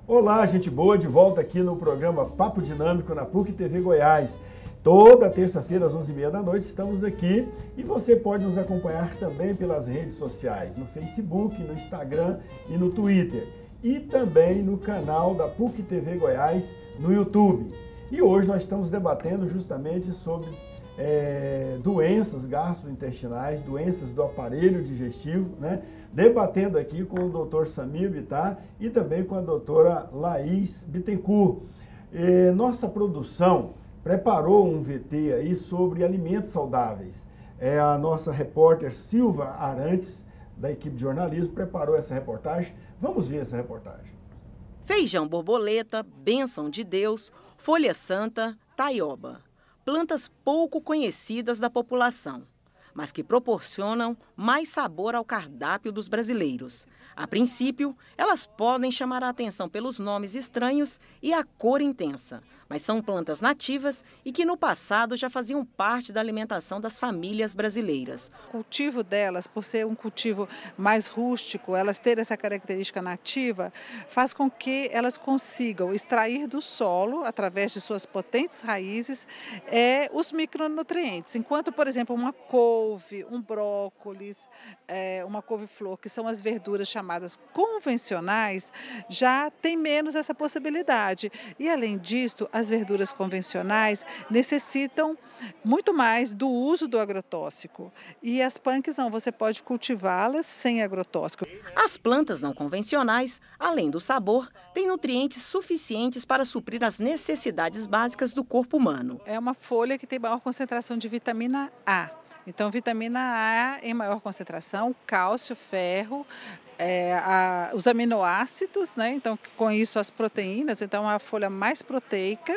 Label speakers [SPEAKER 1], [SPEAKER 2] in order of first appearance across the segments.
[SPEAKER 1] Olá, gente boa, de volta aqui no programa Papo Dinâmico na PUC TV Goiás. Toda terça-feira às 11h30 da noite estamos aqui e você pode nos acompanhar também pelas redes sociais, no Facebook, no Instagram e no Twitter. E também no canal da PUC TV Goiás no YouTube. E hoje nós estamos debatendo justamente sobre doenças gastrointestinais, doenças do aparelho digestivo, né? Debatendo aqui com o Dr. Samir Bittar e também com a doutora Laís Bittencourt. Nossa produção preparou um VT aí sobre alimentos saudáveis. A nossa repórter Silva Arantes, da equipe de jornalismo, preparou essa reportagem. Vamos ver essa reportagem.
[SPEAKER 2] Feijão borboleta, bênção de Deus, folha santa, taioba. Plantas pouco conhecidas da população, mas que proporcionam mais sabor ao cardápio dos brasileiros. A princípio, elas podem chamar a atenção pelos nomes estranhos e a cor intensa, mas são plantas nativas e que no passado já faziam parte da alimentação das famílias brasileiras.
[SPEAKER 3] O cultivo delas, por ser um cultivo mais rústico, elas terem essa característica nativa, faz com que elas consigam extrair do solo, através de suas potentes raízes, os micronutrientes. Enquanto, por exemplo, uma couve, um brócolis, uma couve-flor, que são as verduras chamadas convencionais, já tem menos essa possibilidade. E, além disso, as verduras convencionais necessitam muito mais do uso do agrotóxico. E as punks não, você pode cultivá-las sem agrotóxico.
[SPEAKER 2] As plantas não convencionais, além do sabor, têm nutrientes suficientes para suprir as necessidades básicas do corpo humano.
[SPEAKER 3] É uma folha que tem maior concentração de vitamina A. Então, vitamina A em maior concentração, cálcio, ferro, os aminoácidos, né? Então, com isso as proteínas, então é uma folha mais proteica,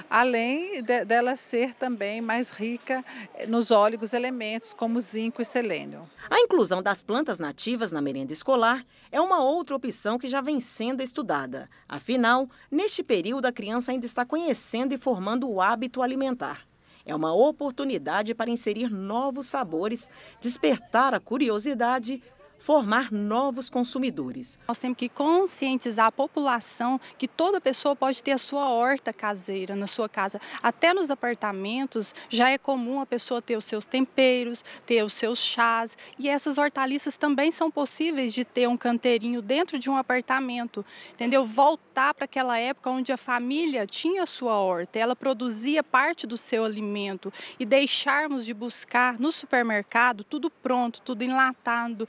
[SPEAKER 3] além dela ser também mais rica nos óleos elementos como zinco e selênio.
[SPEAKER 2] A inclusão das plantas nativas na merenda escolar é uma outra opção que já vem sendo estudada. Afinal, neste período a criança ainda está conhecendo e formando o hábito alimentar. É uma oportunidade para inserir novos sabores, despertar a curiosidade, formar novos consumidores.
[SPEAKER 4] Nós temos que conscientizar a população que toda pessoa pode ter a sua horta caseira na sua casa. Até nos apartamentos já é comum a pessoa ter os seus temperos, ter os seus chás. E essas hortaliças também são possíveis de ter um canteirinho dentro de um apartamento. Entendeu? Voltar para aquela época onde a família tinha a sua horta, ela produzia parte do seu alimento. E deixarmos de buscar no supermercado tudo pronto, tudo enlatado.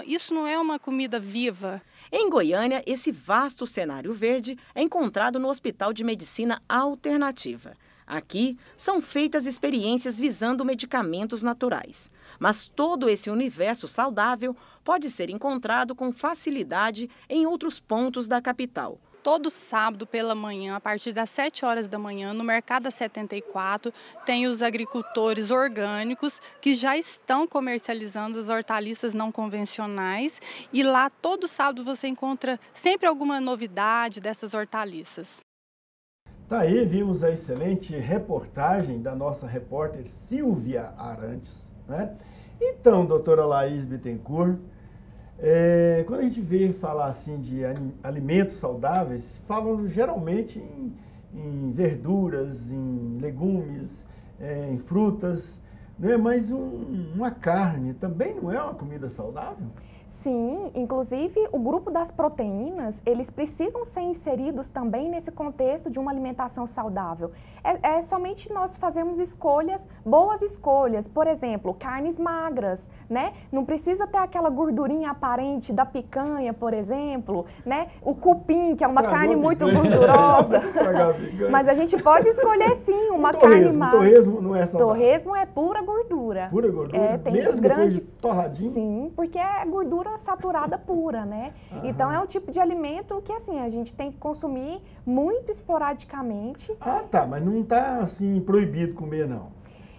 [SPEAKER 4] Isso não é uma comida viva.
[SPEAKER 2] Em Goiânia, esse vasto cenário verde é encontrado no Hospital de Medicina Alternativa. Aqui são feitas experiências visando medicamentos naturais. Mas todo esse universo saudável pode ser encontrado com facilidade em outros pontos da capital.
[SPEAKER 4] Todo sábado pela manhã, a partir das 7 horas da manhã, no Mercado 74, tem os agricultores orgânicos que já estão comercializando as hortaliças não convencionais. E lá, todo sábado, você encontra sempre alguma novidade dessas hortaliças.
[SPEAKER 1] Tá aí, vimos a excelente reportagem da nossa repórter Silvia Arantes, né? Então, doutora Laís Bittencourt, quando a gente vê falar assim de alimentos saudáveis, falam geralmente em verduras, em legumes, em frutas, né? Mas uma carne também não é uma comida saudável?
[SPEAKER 5] Sim, inclusive o grupo das proteínas, eles precisam ser inseridos também nesse contexto de uma alimentação saudável. É somente nós fazermos escolhas, boas escolhas, por exemplo, carnes magras, né? Não precisa ter aquela gordurinha aparente da picanha, por exemplo, né? O cupim, que é uma carne muito gordurosa. Mas a gente pode escolher sim uma carne magra.
[SPEAKER 1] Torresmo não é saudável?
[SPEAKER 5] Torresmo é pura gordura.
[SPEAKER 1] Pura gordura?
[SPEAKER 5] Tem
[SPEAKER 1] mesmo depois de torradinho?
[SPEAKER 5] Sim, porque é gordura saturada pura, né? Aham. Então é um tipo de alimento que assim a gente tem que consumir muito esporadicamente.
[SPEAKER 1] Ah, tá, mas não tá assim proibido comer não.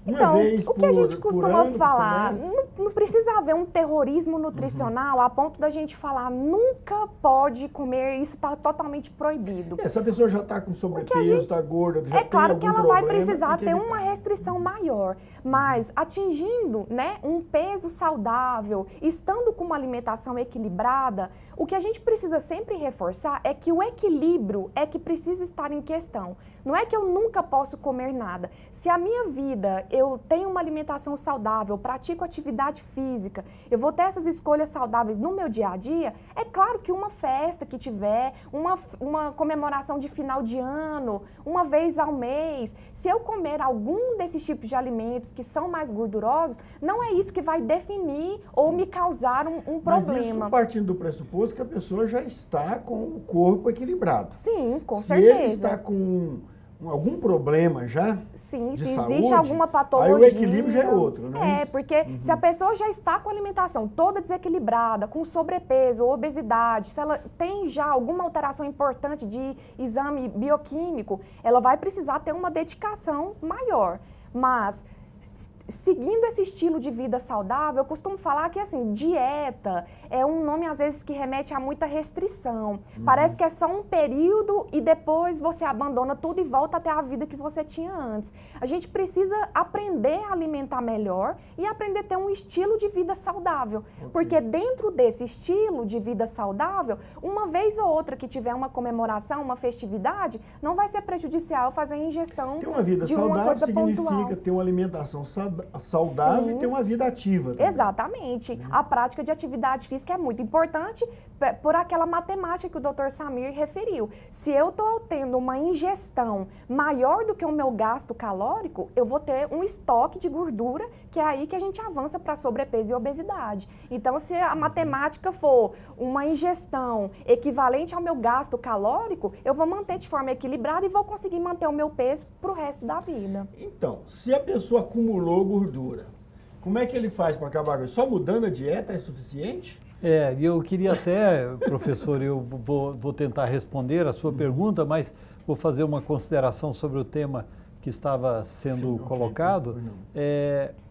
[SPEAKER 5] Então, o que a gente costuma falar, não precisa haver um terrorismo nutricional a ponto da gente falar nunca pode comer, isso está totalmente proibido.
[SPEAKER 1] Se a pessoa já está com sobrepeso, está gorda, já
[SPEAKER 5] é claro que ela
[SPEAKER 1] problema,
[SPEAKER 5] vai precisar ter uma restrição maior, mas atingindo, né, um peso saudável, estando com uma alimentação equilibrada, o que a gente precisa sempre reforçar é que o equilíbrio é que precisa estar em questão. Não é que eu nunca posso comer nada. Se a minha vida, eu tenho uma alimentação saudável, pratico atividade física, eu vou ter essas escolhas saudáveis no meu dia a dia, é claro que uma festa que tiver, uma comemoração de final de ano, uma vez ao mês, se eu comer algum desses tipos de alimentos que são mais gordurosos, não é isso que vai definir ou me causar um problema.
[SPEAKER 1] Mas isso partindo do pressuposto que a pessoa já está com o corpo equilibrado.
[SPEAKER 5] Sim, com certeza.
[SPEAKER 1] Se ele está com algum problema já
[SPEAKER 5] Sim,
[SPEAKER 1] de
[SPEAKER 5] se
[SPEAKER 1] saúde,
[SPEAKER 5] existe alguma patologia.
[SPEAKER 1] aí o equilíbrio já é outro, né?
[SPEAKER 5] Porque se a pessoa já está com a alimentação toda desequilibrada, com sobrepeso, obesidade, se ela tem já alguma alteração importante de exame bioquímico, ela vai precisar ter uma dedicação maior. Mas seguindo esse estilo de vida saudável, eu costumo falar que, assim, dieta é um nome, às vezes, que remete a muita restrição. Parece que é só um período e depois você abandona tudo e volta até a vida que você tinha antes. A gente precisa aprender a alimentar melhor e aprender a ter um estilo de vida saudável. Porque dentro desse estilo de vida saudável, uma vez ou outra que tiver uma comemoração, uma festividade, não vai ser prejudicial fazer a ingestão de uma coisa pontual.
[SPEAKER 1] Ter uma vida saudável significa ter uma alimentação saudável
[SPEAKER 5] Sim.
[SPEAKER 1] e ter uma vida ativa também.
[SPEAKER 5] Exatamente. A prática de atividade física é muito importante por aquela matemática que o Dr. Samir referiu. Se eu estou tendo uma ingestão maior do que o meu gasto calórico, eu vou ter um estoque de gordura, que é aí que a gente avança para sobrepeso e obesidade. Então, se a matemática for uma ingestão equivalente ao meu gasto calórico, eu vou manter de forma equilibrada e vou conseguir manter o meu peso para o resto da vida.
[SPEAKER 1] Então, se a pessoa acumulou gordura, como é que ele faz para acabar com isso? Só mudando a dieta é suficiente?
[SPEAKER 6] Eu queria até, professor, eu vou tentar responder a sua pergunta, mas vou fazer uma consideração sobre o tema que estava sendo colocado,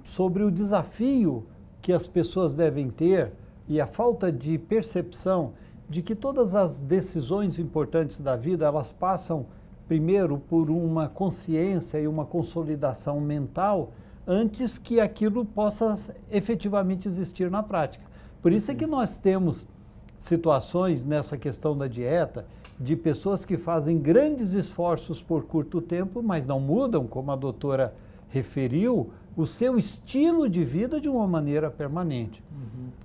[SPEAKER 6] sobre o desafio que as pessoas devem ter e a falta de percepção de que todas as decisões importantes da vida, elas passam primeiro por uma consciência e uma consolidação mental antes que aquilo possa efetivamente existir na prática. Por isso é que nós temos situações nessa questão da dieta de pessoas que fazem grandes esforços por curto tempo, mas não mudam, como a doutora referiu, o seu estilo de vida de uma maneira permanente.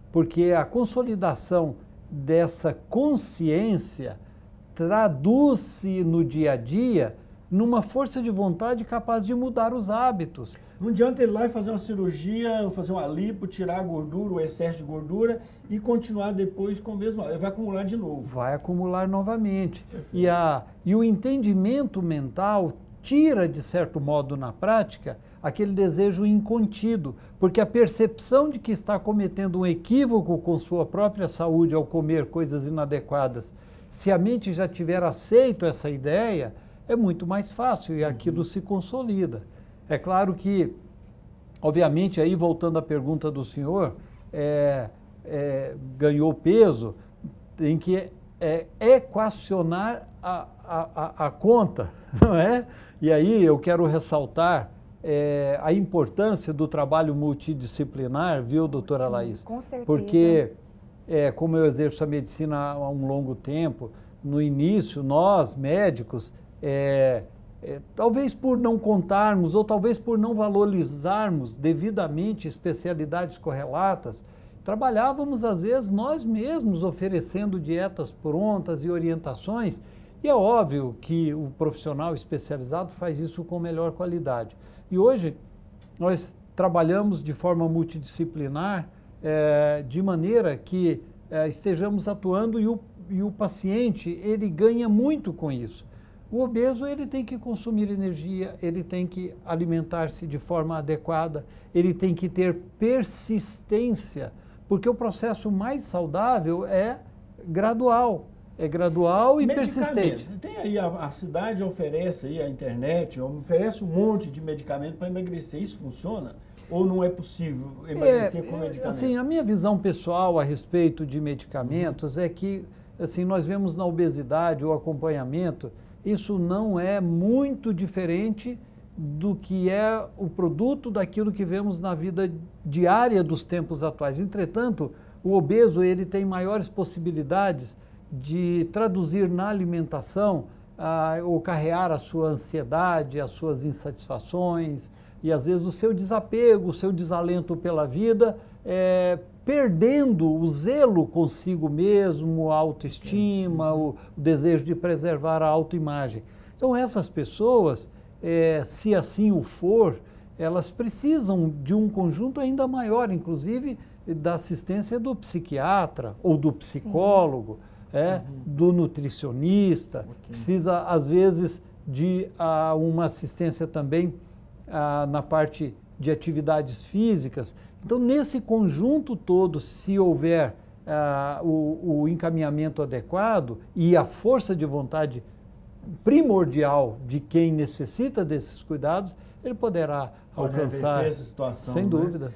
[SPEAKER 6] Porque a consolidação dessa consciência traduz-se no dia a dia numa força de vontade capaz de mudar os hábitos.
[SPEAKER 1] Não adianta ele ir lá e fazer uma cirurgia, fazer uma lipo, tirar a gordura, o excesso de gordura e continuar depois com o mesmo. Ele vai acumular de novo.
[SPEAKER 6] Vai acumular novamente. E o entendimento mental tira, de certo modo, na prática, aquele desejo incontido, porque a percepção de que está cometendo um equívoco com sua própria saúde ao comer coisas inadequadas, se a mente já tiver aceito essa ideia, é muito mais fácil e aquilo se consolida. É claro que, obviamente, aí voltando à pergunta do senhor, ganhou peso, tem que equacionar a conta, não é? E aí eu quero ressaltar a importância do trabalho multidisciplinar, viu, doutora Laís?
[SPEAKER 5] Com certeza.
[SPEAKER 6] Porque, como eu exerço a medicina há um longo tempo, no início, nós, médicos, talvez por não contarmos ou talvez por não valorizarmos devidamente especialidades correlatas, trabalhávamos às vezes nós mesmos oferecendo dietas prontas e orientações, e é óbvio que o profissional especializado faz isso com melhor qualidade. E hoje nós trabalhamos de forma multidisciplinar, de maneira que estejamos atuando e o paciente ele ganha muito com isso. O obeso ele tem que consumir energia, ele tem que alimentar-se de forma adequada, ele tem que ter persistência, porque o processo mais saudável é gradual. é gradual e
[SPEAKER 1] Medicamento.
[SPEAKER 6] persistente.
[SPEAKER 1] Tem aí, a cidade oferece aí, a internet, oferece um monte de medicamento para emagrecer. Isso funciona? Ou não é possível emagrecer com medicamento?
[SPEAKER 6] Assim, a minha visão pessoal a respeito de medicamentos é que, assim, nós vemos na obesidade o acompanhamento, isso não é muito diferente do que é o produto daquilo que vemos na vida diária dos tempos atuais. Entretanto, o obeso ele tem maiores possibilidades de traduzir na alimentação ou carregar a sua ansiedade, as suas insatisfações e às vezes o seu desapego, o seu desalento pela vida, perdendo o zelo consigo mesmo, a autoestima, o desejo de preservar a autoimagem. Então essas pessoas, se assim o for, elas precisam de um conjunto ainda maior, inclusive da assistência do psiquiatra ou do psicólogo, do nutricionista, precisa às vezes de uma assistência também na parte de atividades físicas. Então nesse conjunto todo, se houver o encaminhamento adequado e a força de vontade primordial de quem necessita desses cuidados, ele poderá alcançar,
[SPEAKER 1] essa situação,
[SPEAKER 6] sem dúvida.